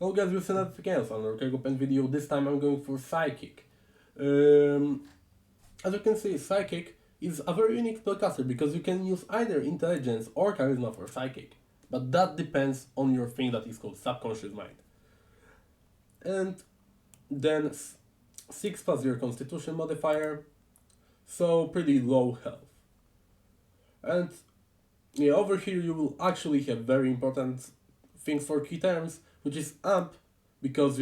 Well guys, we've seen everything else on our Cargouide video. This time I'm going for Psychic. Um, as you can see, Psychic is a very unique spellcaster because you can use either Intelligence or Charisma for Psychic. But that depends on your thing that is called Subconscious Mind. And then 6 plus your Constitution modifier, so pretty low health. And yeah, over here you will actually have very important things for key terms, which is amp, because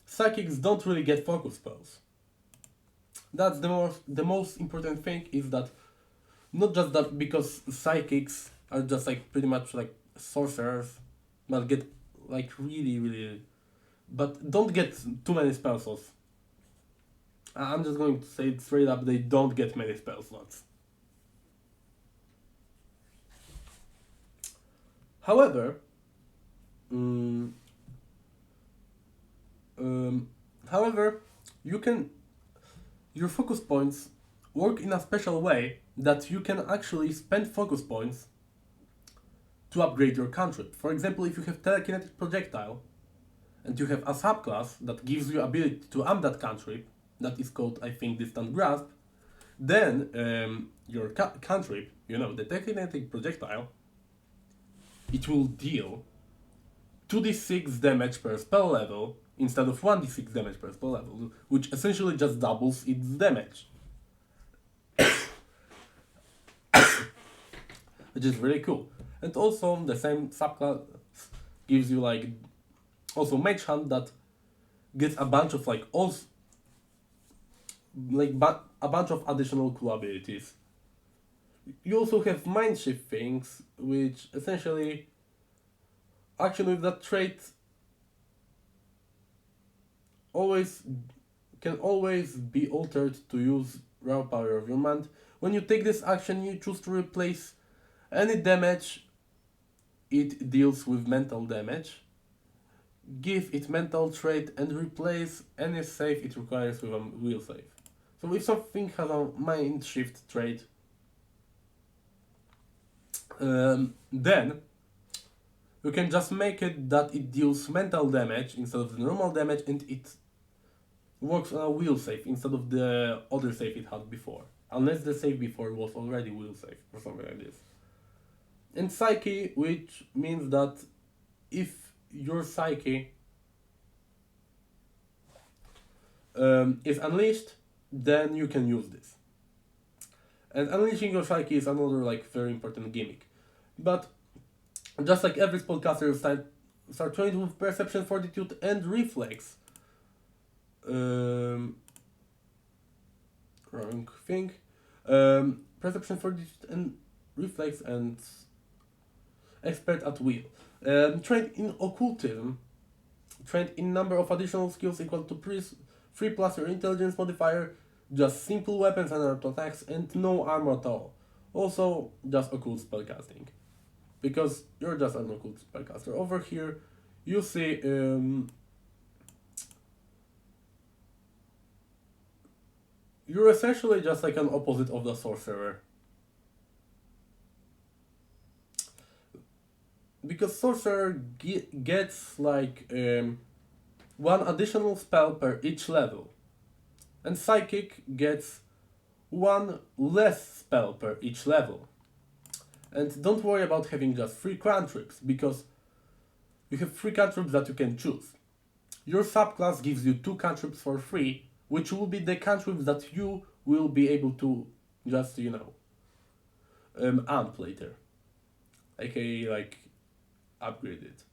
psychics don't really get focus spells. That's the most important thing is that not just that because psychics are just like pretty much like sorcerers, but get like really, but don't get too many spell slots. I'm just going to say it straight up, they don't get many spell slots. However, mm, um, however, you can your focus points work in a special way that you can actually spend focus points to upgrade your cantrip. For example, if you have telekinetic projectile and you have a subclass that gives you ability to amp that cantrip, that is called I think distant grasp, then your cantrip, the telekinetic projectile, it will deal 2d6 damage per spell level instead of 1d6 damage per spell level, which essentially just doubles its damage. Which is really cool. And also the same subclass gives you like also Mage Hand that gets a bunch of like also a bunch of additional cool abilities. You also have Mind Shift things, which essentially actually that trait can always be altered to use raw power of your mind. When you take this action, you choose to replace any damage it deals with mental damage, give it mental trait, and replace any save it requires with a will save. So if something has a mind shift trait, then you can just make it that it deals mental damage instead of the normal damage, and it works on a will save instead of the other save it had before. Unless the save before was already will save or something like this. And Psyche, which means that if your Psyche is unleashed, then you can use this. And unleashing your Psyche is another like very important gimmick. But just like every spellcaster, start trained with Perception, Fortitude, and Reflex. Wrong thing. Perception, Fortitude, and Reflex, and Expert at Will. Trained in Occultism. Trained in number of additional skills equal to 3 plus your Intelligence modifier. Just simple weapons and auto attacks, and no armor at all. Also, just occult spellcasting. Because you're just an occult spellcaster. Over here, you see you're essentially just like an opposite of the sorcerer. Because sorcerer gets like 1 additional spell per each level, and psychic gets 1 less spell per each level. And don't worry about having just 3 cantrips, because you have 3 cantrips that you can choose. Your subclass gives you 2 cantrips for free, which will be the cantrips that you will be able to just, amp later. AKA, like, upgrade it.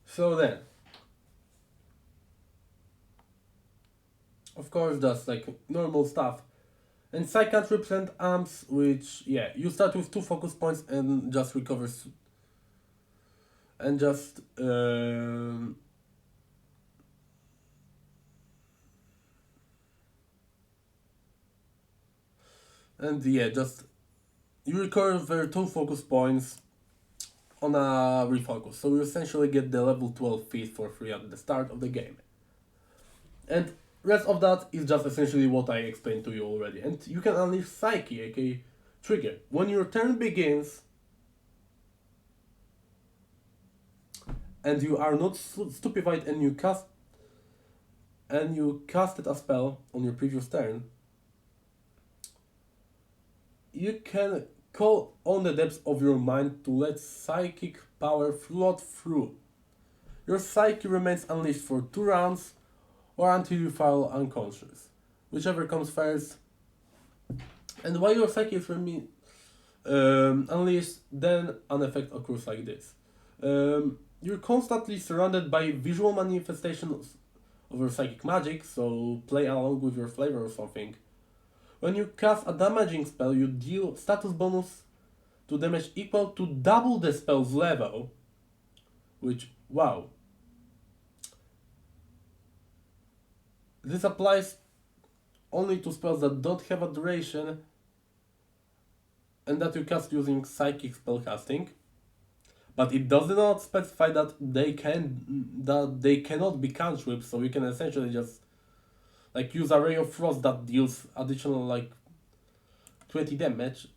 So then, of course, that's like normal stuff. And psych cantrips and amps, which, you start with 2 focus points and just recovers. And just. Just. You recover 2 focus points on a refocus. So you essentially get the level 12 feat for free at the start of the game. And Rest of that is just essentially what I explained to you already. And you can unleash Psyche, aka Trigger. When your turn begins and you are not stupefied and you casted a spell on your previous turn, you can call on the depths of your mind to let psychic power float through. Your psyche remains unleashed for 2 rounds or until you fall unconscious, whichever comes first. And while your psyche is unleashed, then an effect occurs like this. You're constantly surrounded by visual manifestations of your psychic magic, so play along with your flavor or something. When you cast a damaging spell, you deal status bonus to damage equal to double the spell's level, which, wow. This applies only to spells that don't have a duration and that you cast using psychic spellcasting, but it does not specify that they cannot be cantrips, so you can essentially just like use a Ray of Frost that deals additional like 20 damage.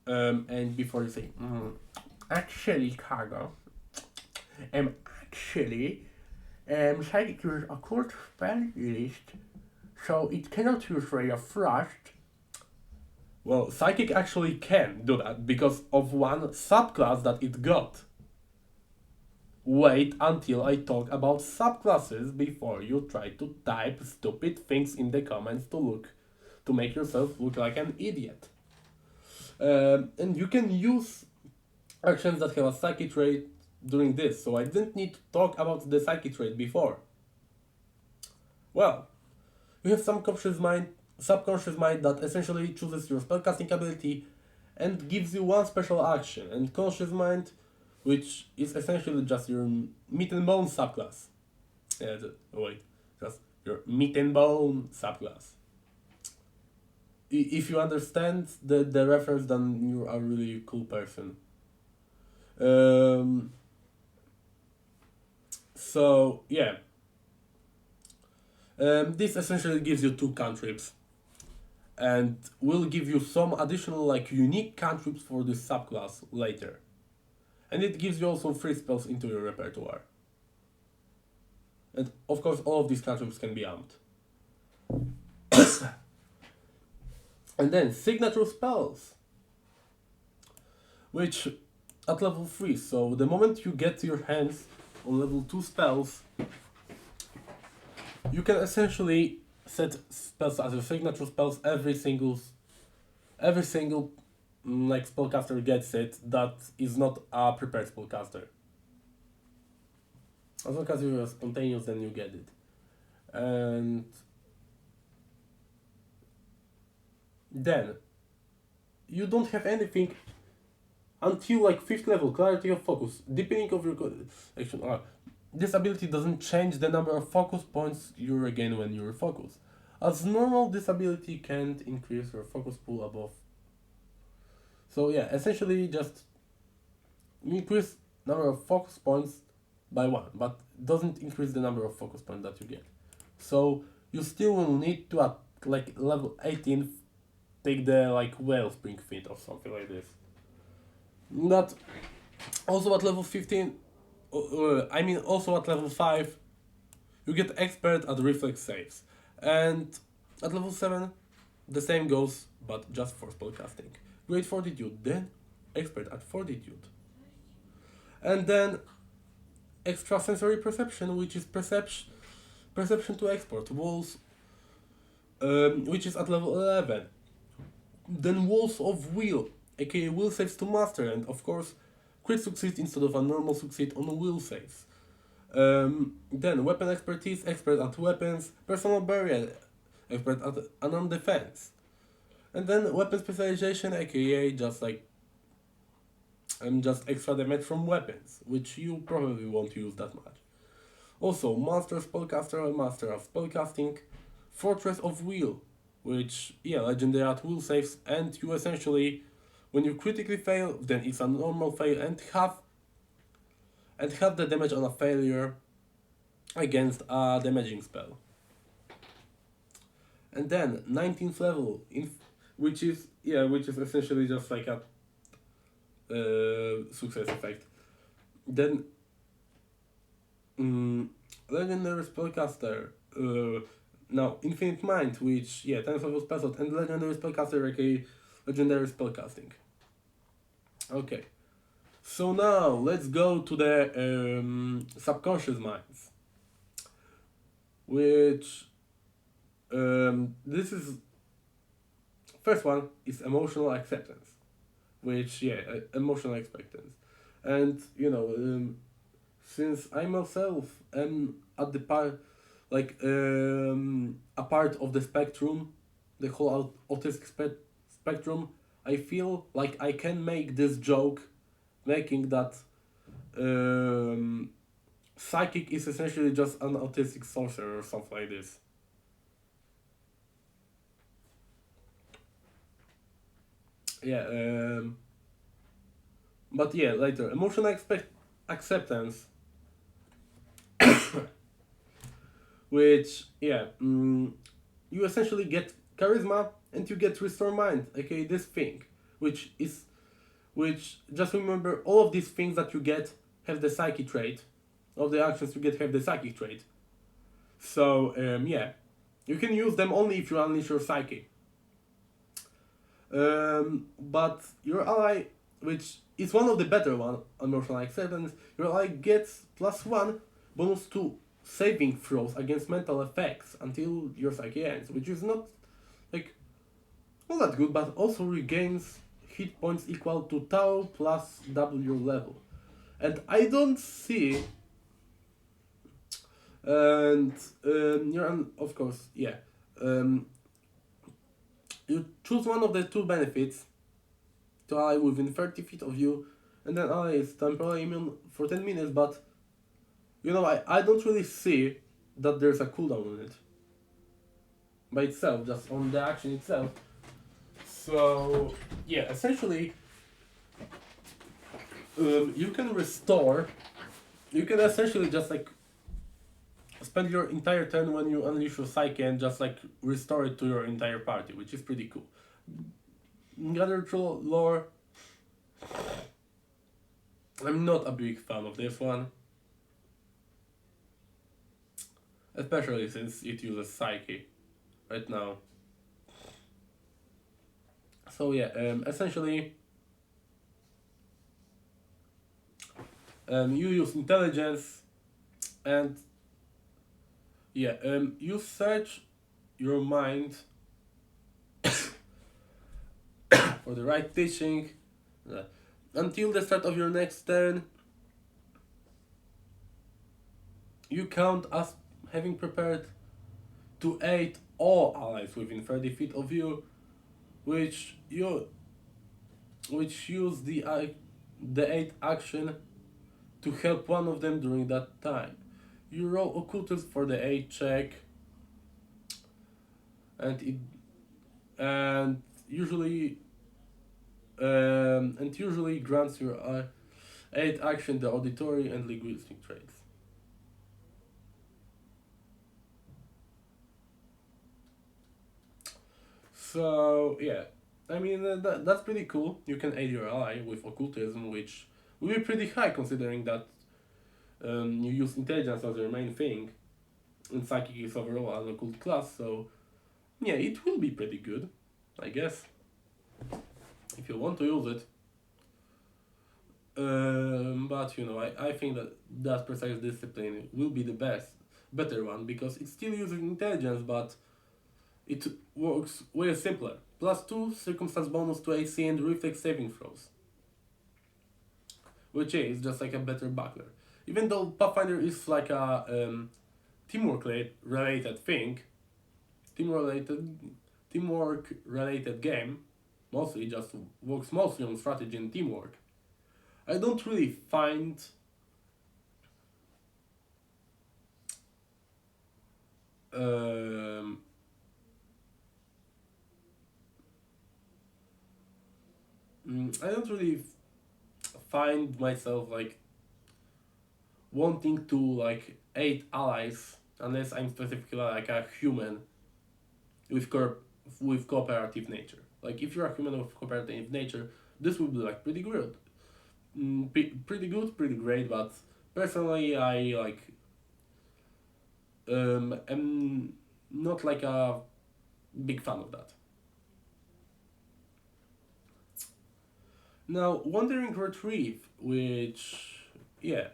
And before you say, actually, Cargo, Psychic uses a cold spell list, so it cannot use Ray of Frost. Well, Psychic actually can do that because of one subclass that it got. Wait until I talk about subclasses before you try to type stupid things in the comments to make yourself look like an idiot. And you can use actions that have a psychic trait during this, so I didn't need to talk about the psychic trait before. Well, you have subconscious mind that essentially chooses your spellcasting ability and gives you one special action, and conscious mind, which is essentially just your meat and bone subclass. Just your meat and bone subclass. If you understand the reference, then you are a really cool person. So yeah, this essentially gives you 2 cantrips, and will give you some additional like unique cantrips for this subclass later. And it gives you also 3 spells into your repertoire. And of course all of these cantrips can be amped. And then signature spells, which at level 3, so the moment you get your hands on level 2 spells, you can essentially set spells as your signature spells. Every single like spellcaster gets it that is not a prepared spellcaster. As long as you are spontaneous, then you get it. And then you don't have anything until like 5th level, Clarity of Focus. Deepening of your action. This ability doesn't change the number of focus points you regain when you refocus. As normal, this ability can't increase your focus pool above. So yeah, essentially just increase number of focus points by 1, but doesn't increase the number of focus points that you get. So you still will need to at like level 18 take the like Wellspring feat or something like this. That also at level 15, also at level 5, you get expert at reflex saves. And at level 7, the same goes, but just for spellcasting. Great Fortitude, then expert at Fortitude. And then extrasensory perception, which is perception to export. Walls, which is at level 11. Then Walls of Will, aka will saves to master, and of course crit succeed instead of a normal succeed on will saves. Then weapon expertise, expert at weapons, personal barrier, expert at unarmed defense. And then weapon specialization, aka just extra damage from weapons, which you probably won't use that much. Also, Master Spellcaster and Master of Spellcasting, Fortress of Will, which, legendary at will saves, and you essentially, when you critically fail, then it's a normal fail, and half the damage on a failure against a damaging spell. And then 19th level, which is essentially just like a success effect. Then legendary spellcaster. Now Infinite Mind, which 10th level spell slot, and legendary spellcaster, aka legendary spellcasting. Okay, so now let's go to the subconscious minds, which this is first one is emotional acceptance, which emotional acceptance, and since I myself am at the part a part of the spectrum, the whole autistic spectrum, I feel like I can make this joke, making that psychic is essentially just an autistic sorcerer or something like this. Yeah, but yeah, later emotional acceptance, which you essentially get charisma and you get restore mind, okay, this thing, which is which just remember all of these things that you get have the psychic trait, all the actions you get have the psychic trait. So you can use them only if you unleash your psyche. But your ally, which is one of the better one on emotional acceptance, your ally gets +1 bonus to saving throws against mental effects until your psyche ends, which is not like not that good, but also regains hit points equal to tau plus W level. And I don't see. And of course, you choose one of the two benefits to ally within 30 feet of you, and then ally is temporarily immune for 10 minutes, but I don't really see that there's a cooldown on it by itself, just on the action itself. So, essentially, you can essentially just like spend your entire turn when you unleash your psyche and just like restore it to your entire party, which is pretty cool. Gather lore, I'm not a big fan of this one, especially since it uses psyche right now. So essentially, you use intelligence, and you search your mind for the right teaching until the start of your next turn. You count as having prepared to aid all allies within 30 feet of you, which use the aid action to help one of them during that time. You roll occultism for the aid check, and usually grants your aid action the auditory and linguistic traits. So I mean that's pretty cool. You can aid your ally with occultism, which will be pretty high considering that you use intelligence as your main thing, and psychic is overall an occult class. So it will be pretty good, I guess, if you want to use it. But I think that precise discipline will be the better one, because it's still using intelligence, but it works way simpler. +2 circumstance bonus to AC and reflex saving throws, which is just like a better buckler. Even though Pathfinder is like a teamwork related thing, teamwork related game, mostly just works mostly on strategy and teamwork. I don't really find I don't really find myself like wanting to like 8 allies, unless I'm specifically like a human with with cooperative nature. Like if you're a human with cooperative nature, this would be like pretty good. Pretty good, pretty great, but personally I like am not like a big fan of that. Now, Wandering Retrieve, which, yeah,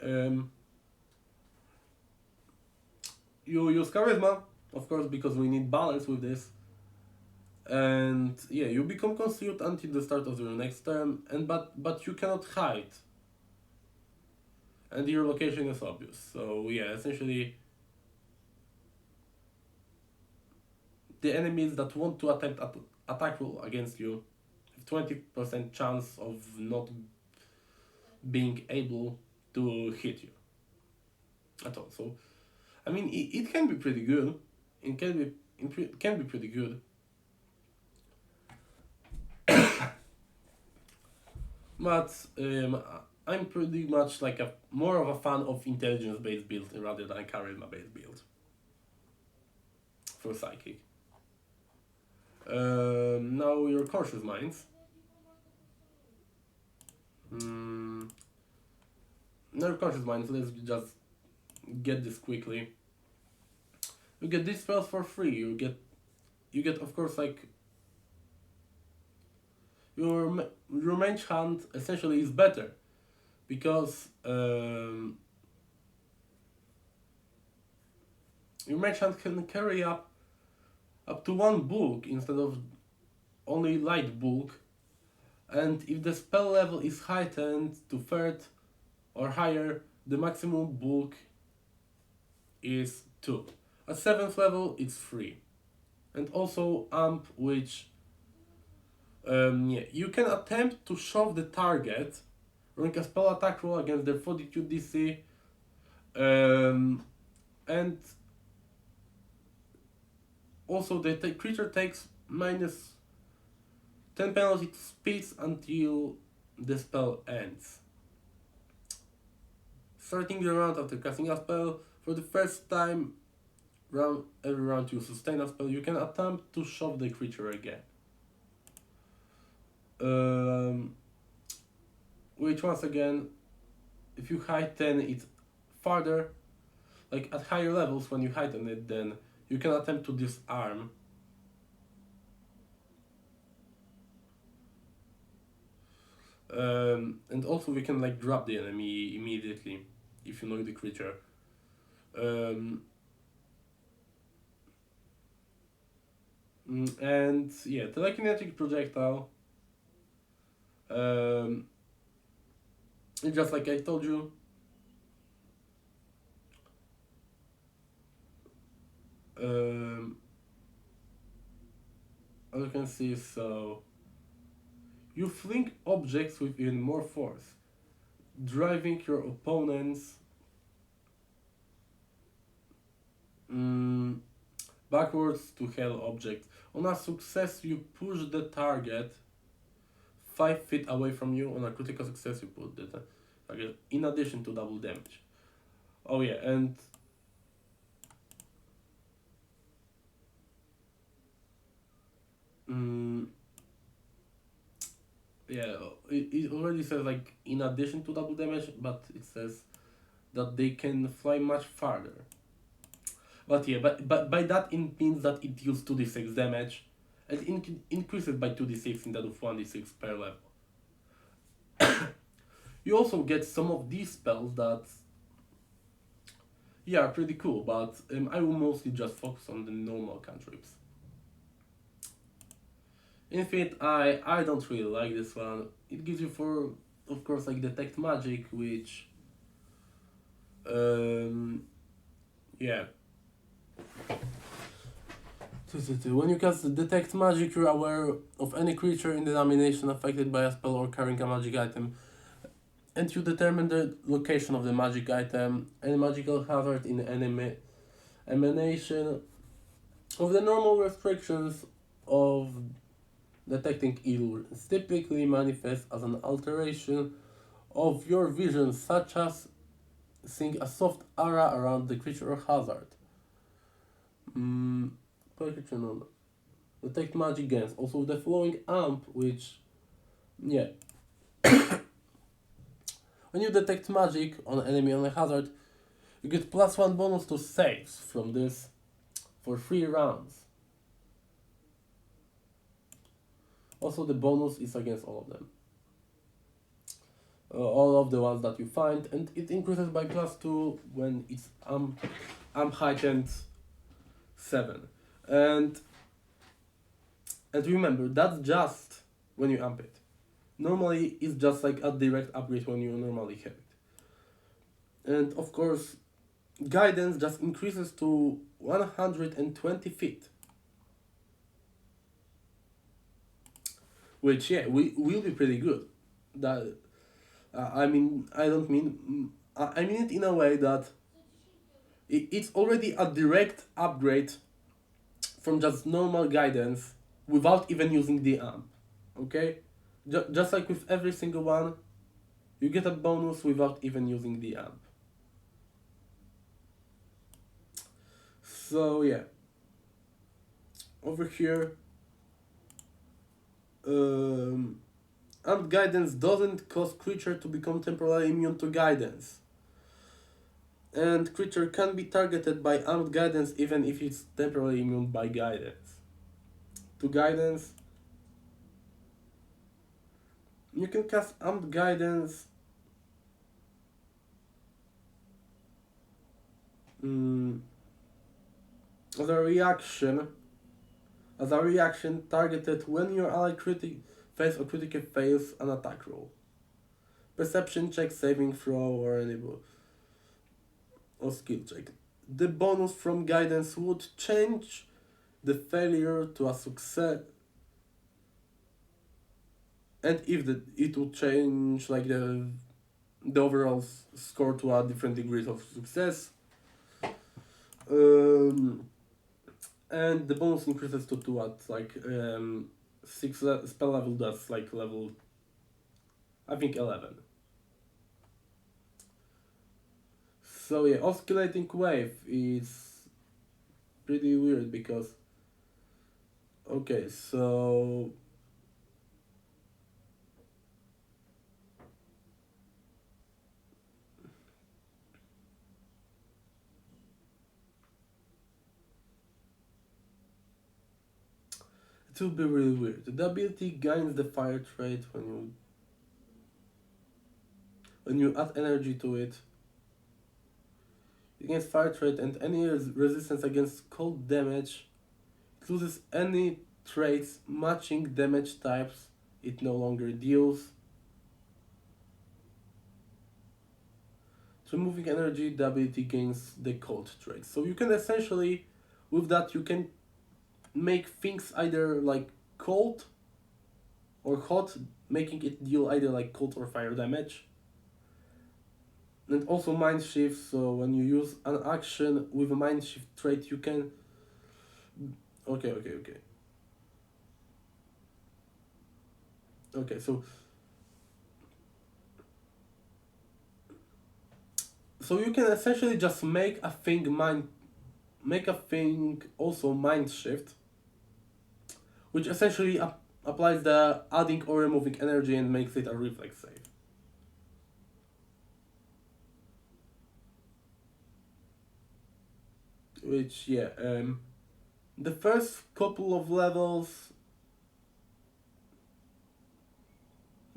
you use Charisma, of course, because we need balance with this. And yeah, you become concealed until the start of your next turn, and but you cannot hide, and your location is obvious. So yeah, essentially, the enemies that want to attempt attack roll against you have 20% chance of not being able to hit you at all. So I mean, it can be pretty good. It can be pretty good. But I'm pretty much like a more of a fan of intelligence based build rather than charisma based build for psychic. Now your cautious minds. Now your cautious minds. Let's just get this quickly. You get these spells for free. You get of course like your mage hand essentially is better because your mage hand can carry up to one bulk instead of only light bulk, and if the spell level is heightened to third or higher, the maximum bulk is 2. At 7th level it's 3. And also amp, which yeah, you can attempt to shove the target, running a spell attack roll against their fortitude DC, and also the creature takes minus 10 penalty to speeds until the spell ends. Starting the round after casting a spell, for the first time every round you sustain a spell, you can attempt to shove the creature again. Which once again, if you heighten it farther, like at higher levels when you heighten it, then you can attempt to disarm. And also we can like drop the enemy immediately if you knock the creature. And yeah, telekinetic projectile. Just like I told you, as you can see, so you fling objects with even more force, driving your opponents backwards to hell objects. On a success, you push the target 5 feet away from you. On a critical success, you put the target in addition to double damage. Oh yeah, and yeah, it already says like in addition to double damage, but it says that they can fly much farther. But yeah, but by that it means that it deals 2d6 damage, and it increases by 2d6 instead of 1d6 per level. You also get some of these spells that, yeah, are pretty cool, but I will mostly just focus on the normal cantrips. Infinite Eye, I don't really like this one. It gives you for, of course, like Detect Magic, which, yeah. When you cast Detect Magic, you're aware of any creature in the domination affected by a spell or carrying a magic item, and you determine the location of the magic item. Any magical hazard in enemy emanation of the normal restrictions of detecting evil typically manifests as an alteration of your vision, such as seeing a soft aura around the creature or hazard. Mm, Protection on detect magic gains. Also the flowing amp, which yeah, when you detect magic on enemy on a hazard, you get +1 bonus to saves from this for 3 rounds. Also the bonus is against all of them. All of the ones that you find, and it increases by +2 when it's amp heightened 7. And remember, that's just when you amp it. Normally it's just like a direct upgrade when you normally have it. And of course, guidance just increases to 120 feet. Which yeah, will be pretty good. That I mean, I don't mean I mean it in a way that it's already a direct upgrade from just normal guidance without even using the amp. Okay, just like with every single one, you get a bonus without even using the amp. So yeah, over here, amp guidance doesn't cause creature to become temporarily immune to guidance. And creature can be targeted by amped guidance even if it's temporarily immune by guidance. To guidance, you can cast amped guidance as a reaction. Targeted when your ally fails or critically fails an attack roll. Perception check, saving throw, or enable or skill check. The bonus from guidance would change the failure to a success, and if it would change like the overall score to a different degrees of success. And the bonus increases to 2 at like 6 spell level, that's like level I think 11. So yeah, oscillating wave is pretty weird because okay, so it will be really weird. The ability gains the fire trait when you add energy to it. It gains fire trait and any resistance against cold damage. It loses any traits matching damage types it no longer deals. Removing energy, the ability gains the cold trait. So you can essentially, with that, you can make things either like cold or hot, making it deal either like cold or fire damage. And also mind shift, so when you use an action with a mind shift trait, you can. Okay. Okay, so you can essentially just make a thing also mind shift, which essentially applies the adding or removing energy and makes it a reflex save. Which yeah, the first couple of levels,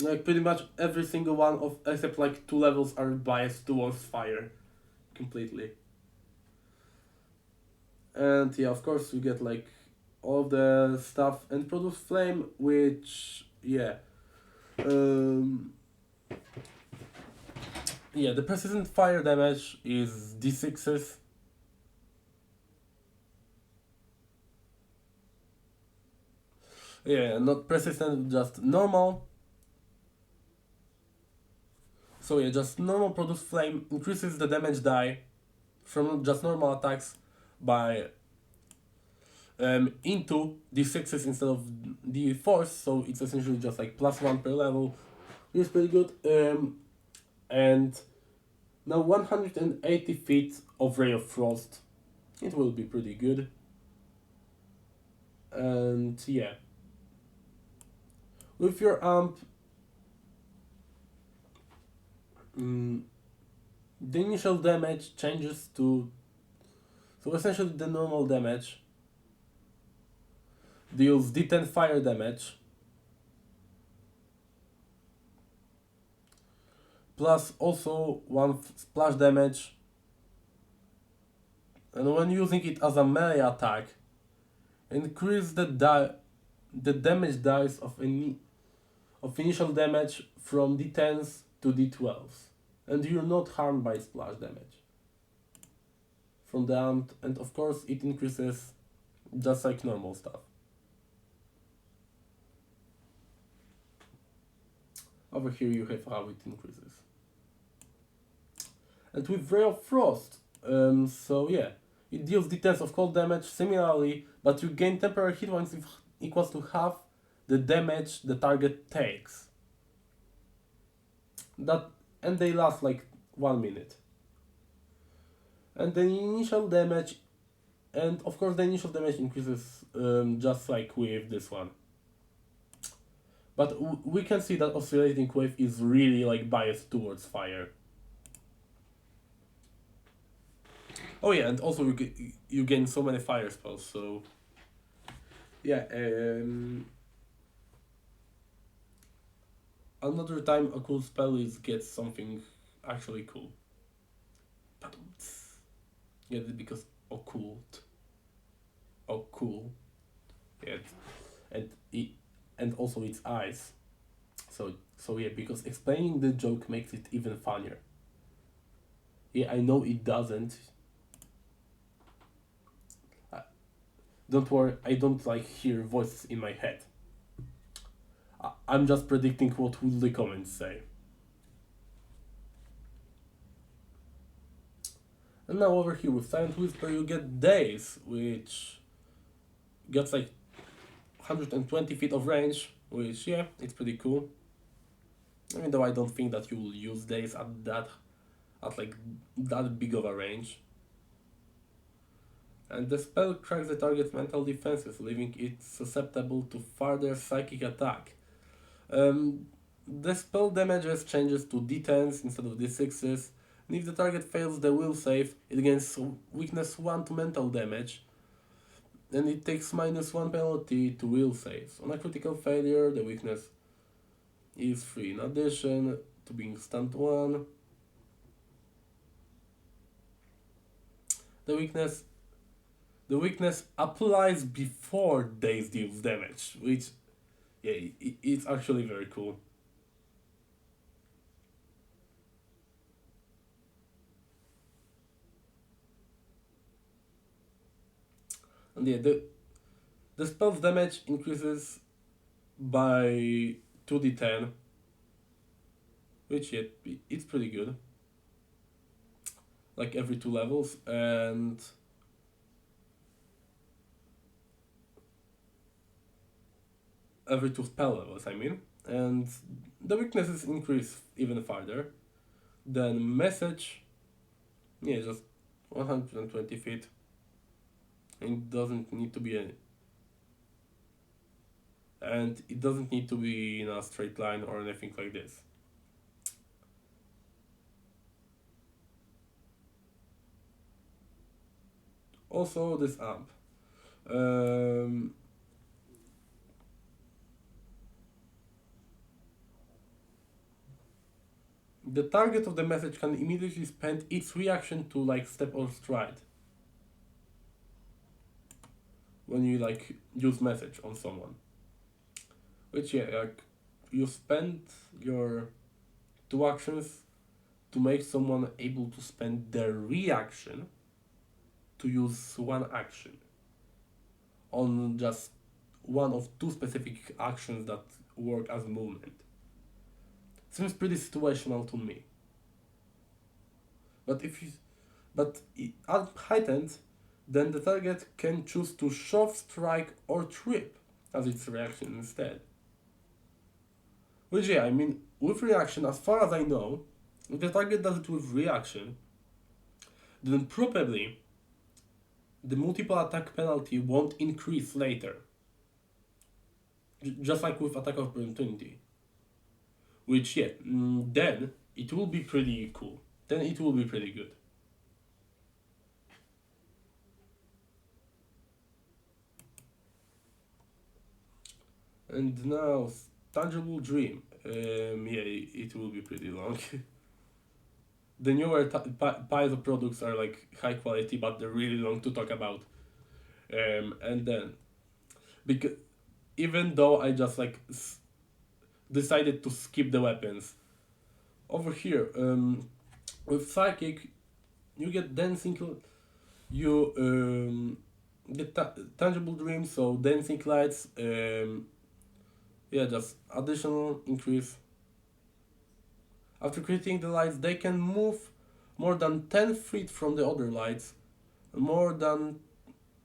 like pretty much every single one of except like 2 levels are biased towards fire completely. And yeah, of course you get like all the stuff and produce flame, which yeah, yeah, the persistent fire damage is d6s. Yeah, not persistent, just normal. So yeah, just normal produce flame increases the damage die from just normal attacks by into d6s instead of d4s, so it's essentially just like +1 per level, which is pretty good. And Now 180 feet of Ray of Frost. It will be pretty good. And yeah. With your amp, the initial damage changes to, so essentially the normal damage deals D10 fire damage plus also one splash damage, and when using it as a melee attack, increase the damage dice of initial damage from D10s to D12s, and you're not harmed by splash damage from the amp, and of course it increases just like normal stuff. Over here you have how it increases. And with Ray of Frost, so yeah, it deals D10s of cold damage similarly, but you gain temporary hit points equals to half the damage the target takes. And they last like 1 minute. And the initial damage, and of course the initial damage increases just like with this one. But we can see that Oscillating Wave is really like biased towards fire. Oh yeah, and also you gain so many fire spells, so yeah. Another time a cool spell is get something actually cool. But get it because occult. Oh cool. Yeah, and also its eyes. So yeah, because explaining the joke makes it even funnier. Yeah, I know it doesn't. Don't worry, I don't like hear voices in my head. I'm just predicting what will the comments say. And now over here with Silent Whisper you get Daze, which gets like 120 feet of range, which yeah, it's pretty cool. Even though I don't think that you will use Daze at that big of a range. And the spell cracks the target's mental defenses, leaving it susceptible to further psychic attack. The spell damages changes to D10s instead of D6s, and if the target fails the will save, it gains weakness 1 to mental damage, and it takes -1 penalty to will saves. On a critical failure, the weakness is 3 in addition to being stunned 1. The weakness applies before Daze deals damage, which, yeah, it's actually very cool. And yeah, the spell's damage increases by 2d10, which yeah, it's pretty good. Like every 2 levels, and every 2 spell levels, I mean. And the weaknesses increase even further. Then message, yeah, just 120 feet. It doesn't need to be any. And it doesn't need to be in a straight line or anything like this. Also, this amp. The target of the message can immediately spend its reaction to like step or stride when you like use message on someone. Which yeah, like you spend your 2 actions to make someone able to spend their reaction to use 1 action on just one of 2 specific actions that work as movement. Seems pretty situational to me. But at heightened, then the target can choose to shove, strike, or trip as its reaction instead. Which yeah, I mean, with reaction, as far as I know, if the target does it with reaction, then probably the multiple attack penalty won't increase later. Just like with attack of opportunity. Which, yeah, then it will be pretty cool. Then it will be pretty good. And now, Tangible Dream. Yeah, it will be pretty long. The newer piles of products are like high quality, but they're really long to talk about. And then, because even though I just like decided to skip the weapons, over here, with Psychic, you get dancing, you get tangible dreams, so dancing lights, yeah, just additional increase. After creating the lights, they can move more than 10 feet from the other lights, more than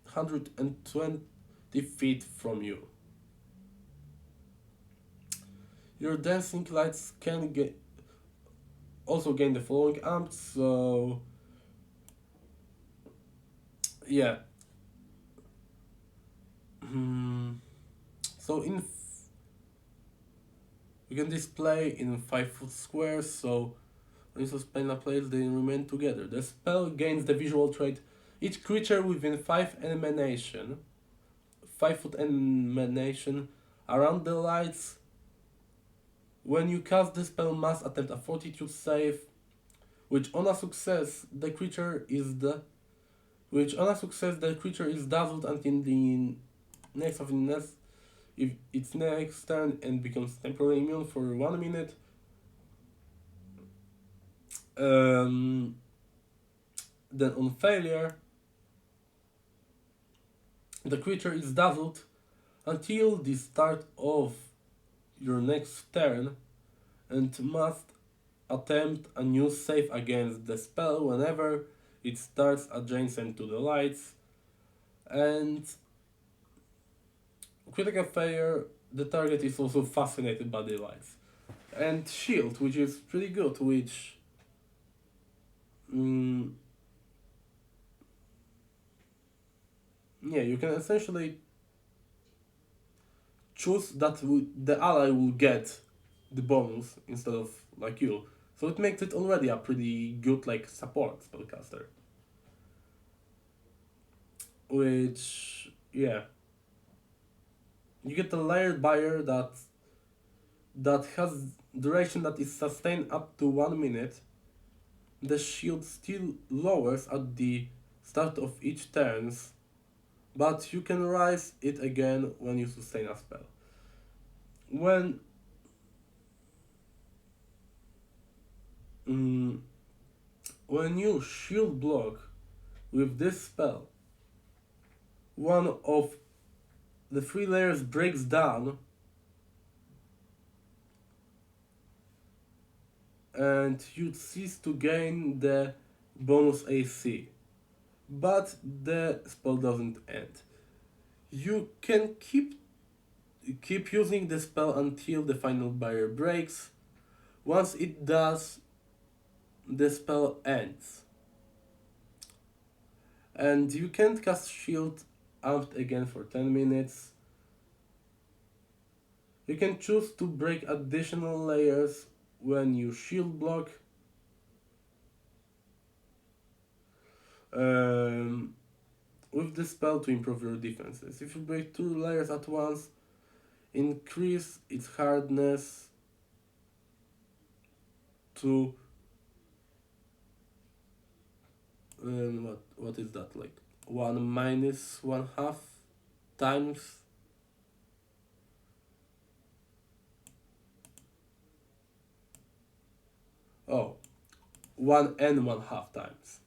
120 feet from you. Your dancing lights can also gain the following amps, so yeah. So you can display in 5-foot squares, so when you suspend a place, they remain together. The spell gains the visual trait each creature within 5-foot emanation around the lights. When you cast the spell, must attempt a fortitude save, which on a success the creature is dazzled until the next of the next if its next turn and becomes temporarily immune for 1 minute. Then on failure, the creature is dazzled until the start of your next turn and must attempt a new save against the spell whenever it starts adjacent to the lights. And critical failure, the target is also fascinated by the lights. And shield, which is pretty good, which yeah, you can essentially choose that the ally will get the bonus instead of like you. So it makes it already a pretty good like support spellcaster. Which, yeah, you get a layered buyer that has duration that is sustained up to 1 minute. The shield still lowers at the start of each turns, but you can raise it again when you sustain a spell. When when you shield block with this spell, one of the 3 layers breaks down and you cease to gain the bonus AC. But the spell doesn't end. You can keep using the spell until the final barrier breaks. Once it does, the spell ends. And you can't cast shield amped again for 10 minutes. You can choose to break additional layers when you shield block. With this spell to improve your defenses. If you break 2 layers at once, increase its hardness to what is that, like 1 minus 1/2 times. Oh, 1 and 1/2 times.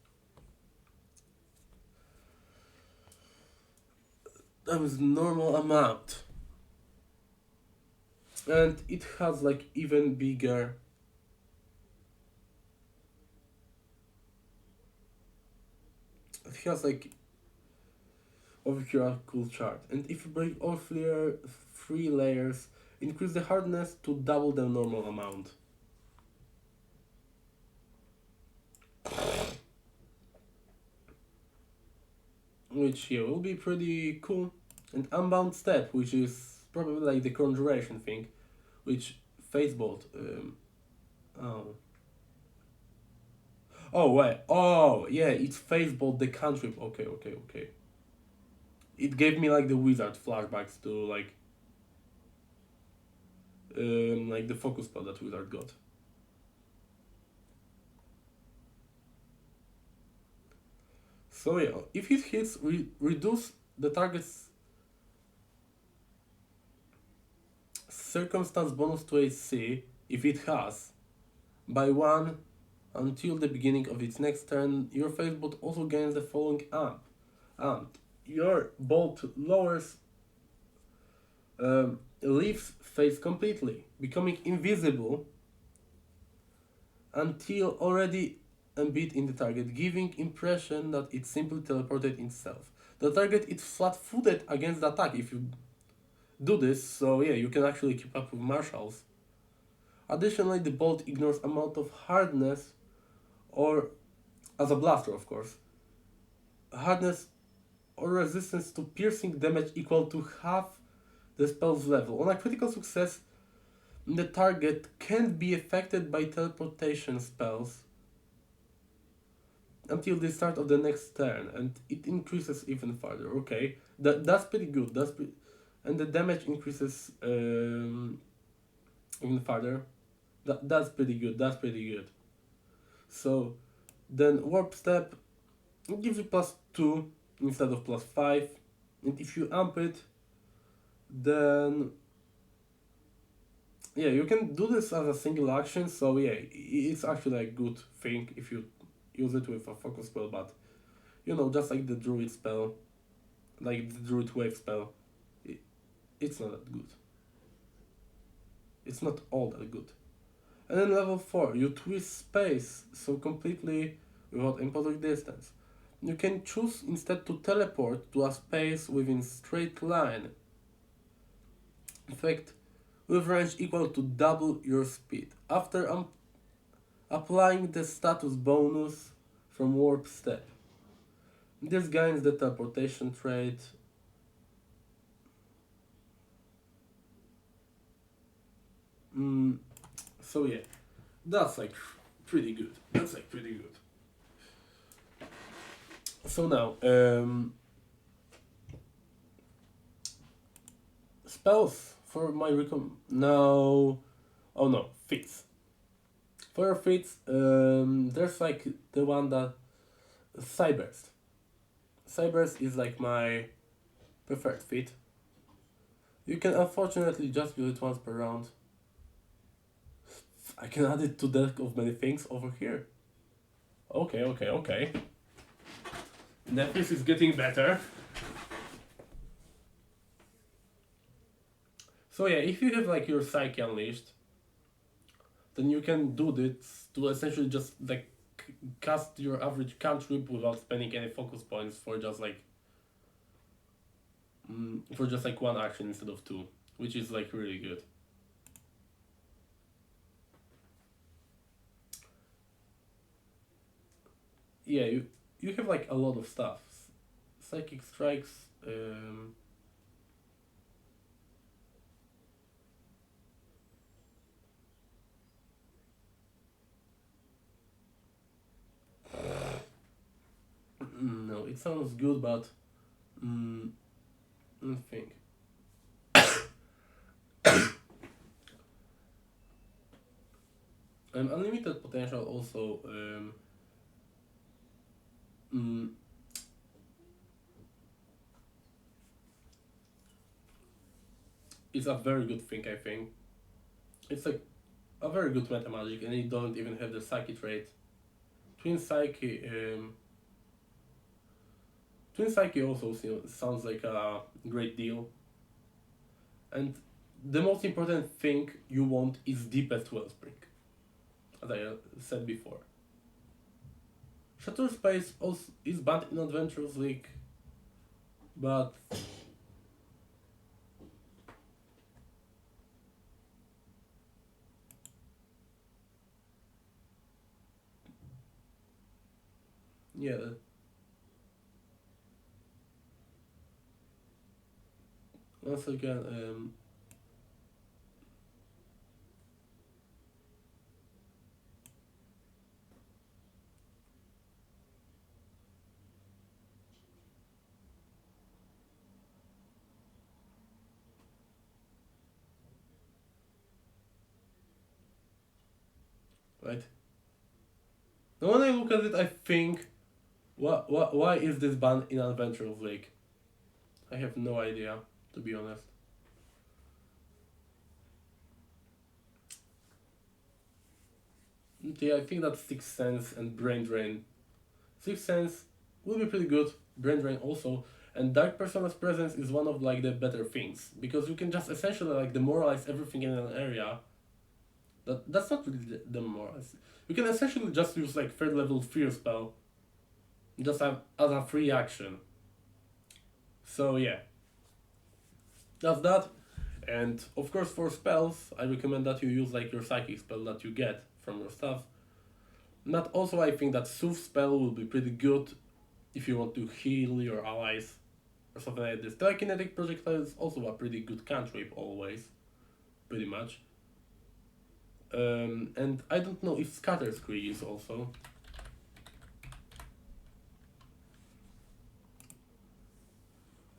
That was normal amount. And it has like even bigger it has like over here a cool chart. And if you break all 3 layers, increase the hardness to double the normal amount. which yeah, will be pretty cool. And Unbound Step, which is probably like the conjuration thing, which Facebolt. Oh. Oh wait. Oh yeah, it's Facebolt the cantrip. Okay, okay, okay. It gave me like the wizard flashbacks to like the focus spell that wizard got. So yeah, if it hits, reduce the target's circumstance bonus to AC if it has by one until the beginning of its next turn. Your face bolt also gains the following amp. Amp. Your bolt lowers leaves face completely, becoming invisible until already embedded in the target, giving impression that it simply teleported itself. The target is flat-footed against the attack if you do this, so yeah, you can actually keep up with marshals. Additionally, the bolt ignores amount of hardness or, as a blaster of course, hardness or resistance to piercing damage equal to half the spell's level. On a critical success, the target can't be affected by teleportation spells until the start of the next turn, and it increases even further. Okay, that's pretty good. And the damage increases even further. That's pretty good. That's pretty good. So then warp step gives you +2 instead of +5, and if you amp it, then yeah, you can do this as a single action. So yeah, it's actually a good thing if you use it with a focus spell, but you know, just like the druid spell, like the druid wave spell, it's not that good. It's not all that good. And then level 4, you twist space so completely without imposing distance. You can choose instead to teleport to a space within straight line. In fact, with range equal to double your speed. After applying the status bonus from warp step. This gains the teleportation trait. So yeah, that's like pretty good. That's like pretty good. So now, spells for my no, oh no, feats. For your feats, there's like the one that Cyburst. Cyburst is like my preferred feat. You can unfortunately just use it once per round. I can add it to deck of many things over here. Okay, okay, okay. Netflix is getting better. So yeah, if you have like your Psyche Unleashed, then you can do this to essentially just like cast your average cantrip without spending any focus points for just like one action instead of two, which is like really good. Yeah, you have like a lot of stuff. Psychic strikes. No, it sounds good, but I think. And unlimited potential also. Is a very good thing, I think. It's like a very good meta magic, and it don't even have the Psyche trait. Twin Psyche. Twin Psyche also sounds like a great deal. And the most important thing you want is Deepest Wellspring, as I said before. Shattered Space also is banned in Adventures League, but Yeah. Once again, right. Now when I look at it, I think, why is this banned in Adventurers League? I have no idea, to be honest. Yeah, I think that's Sixth Sense and Brain Drain. Sixth Sense will be pretty good, Brain Drain also, and Dark Persona's presence is one of like the better things, because you can just essentially like demoralize everything in an area. That's not really demoralize. You can essentially just use like third level fear spell, just as a free action. So yeah, that's that. And of course for spells, I recommend that you use like your psychic spell that you get from your stuff. But also I think that Soothe spell will be pretty good if you want to heal your allies or something like this. Telekinetic projectile is also a pretty good cantrip always, pretty much. And I don't know if Scatter Scree is also.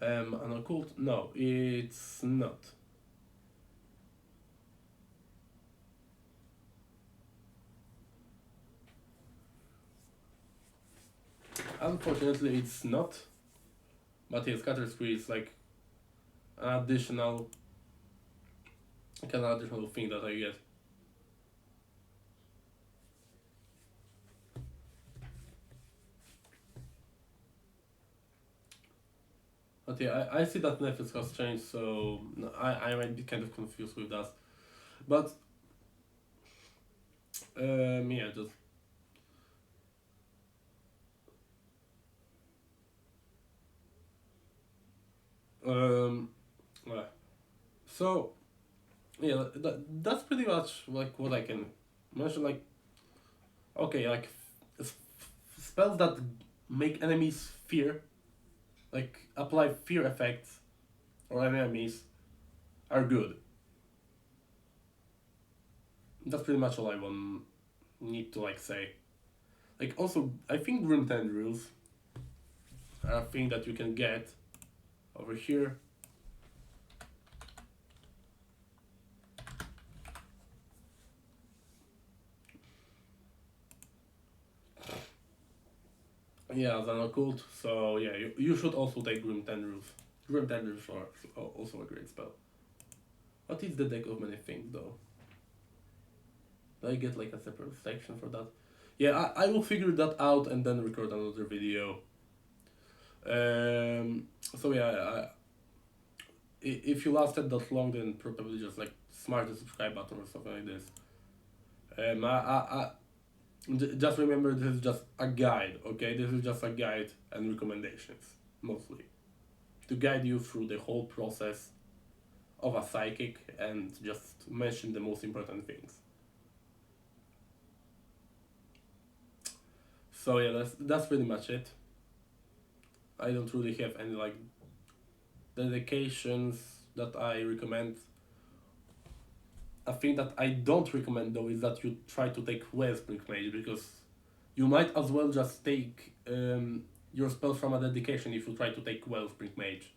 An occult? No, it's not. Unfortunately, it's not. But yeah, Scatter Scree is like an additional thing that I get. But yeah, I see that Netflix has changed, so I might be kind of confused with that. But yeah, just well, so yeah, that's pretty much like what I can mention. Like, okay, like spells that make enemies fear, like apply fear effects on enemies, are good. That's pretty much all I need to like say. Like also, I think Grim Tendrils are a thing that you can get over here. Yeah, as an occult. So yeah, you should also take Grim Tendrils. Grim Tendrils are also a great spell. What is the deck of many things though? Do I get like a separate section for that? Yeah, I will figure that out and then record another video. So yeah, if you lasted that long, then probably just like smash the subscribe button or something like this. Just remember this is just a guide, okay? This is just a guide and recommendations, mostly. To guide you through the whole process of a psychic and just mention the most important things. So yeah, that's pretty much it. I don't really have any like dedications that I recommend. A thing that I don't recommend though is that you try to take Wellspring Mage, because you might as well just take your spells from a dedication if you try to take Wellspring Mage.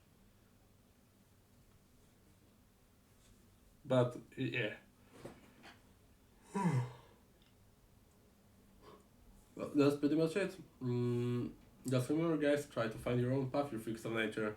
But yeah. Well, that's pretty much it. Just remember guys, try to find your own path, your freaks of nature.